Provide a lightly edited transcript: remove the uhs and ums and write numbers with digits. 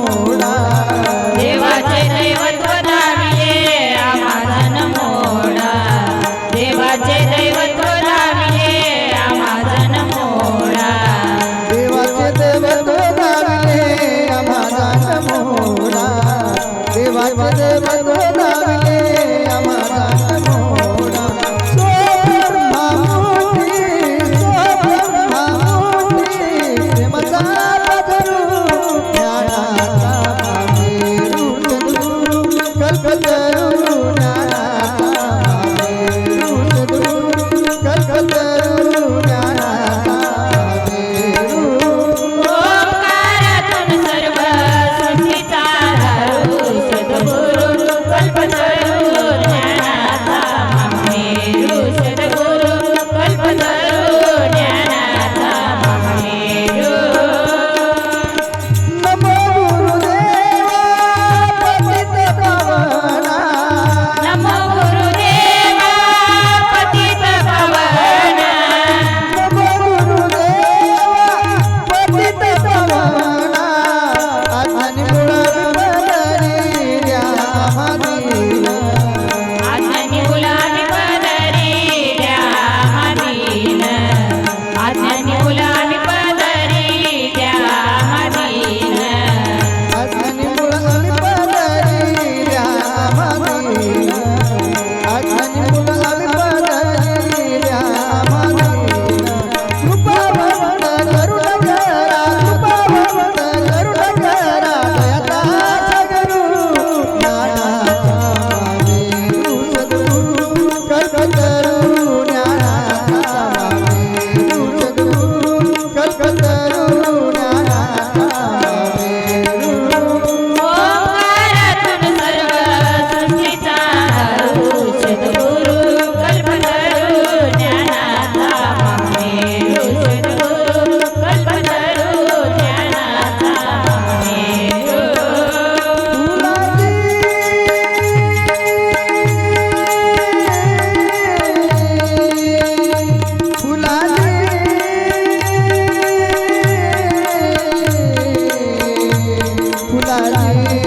मोडा देवाचे दैवत्व दाविले आम्हा धन मोडा देवाचे दैवत्व दाविले आम्हा धन मोडा देवाचे दैवत्व दाविले आम्हा धन मोडा देवाचे दैवत्व दाविले आम्हा धन मोडा ओंकारातून सर्व सृष्टीचा धारू सद्गुरु कल्पतरू ज्ञानाचा महामेरू सद्गुरु कल्पतरू ज्ञानाचा महामेरू नमो गुरुदेवा पतित पावना नमो गुरुदेवा पतित पावना नमो गुरुदेवा पतित पावना आणि मुळारी द्या मदीना आज्ञानी गुलाबी पदरी द्या मदीन आज्ञानी गुलाबी पदरी द्या मदीन आणि मुळारी पदरी द्या मदीना आणि मुळारी पदरी द्या मदीना कृपावंत करुण करा कृपावंत करुण करा दयाता सद्गुरु ज्ञानाचा महामेरू सद्गुरु कल्पतरू ज्ञानाचा महामेरू सद्गुरु कल्पतरू ज्ञानाचा महामेरू ओंकारातून सर्व सृष्टीचा धारू सद्गुरु कल्पतरू ज्ञानाचा महामेरू सद्गुरु कल्पतरू ज्ञानाचा महामेरू फुलाली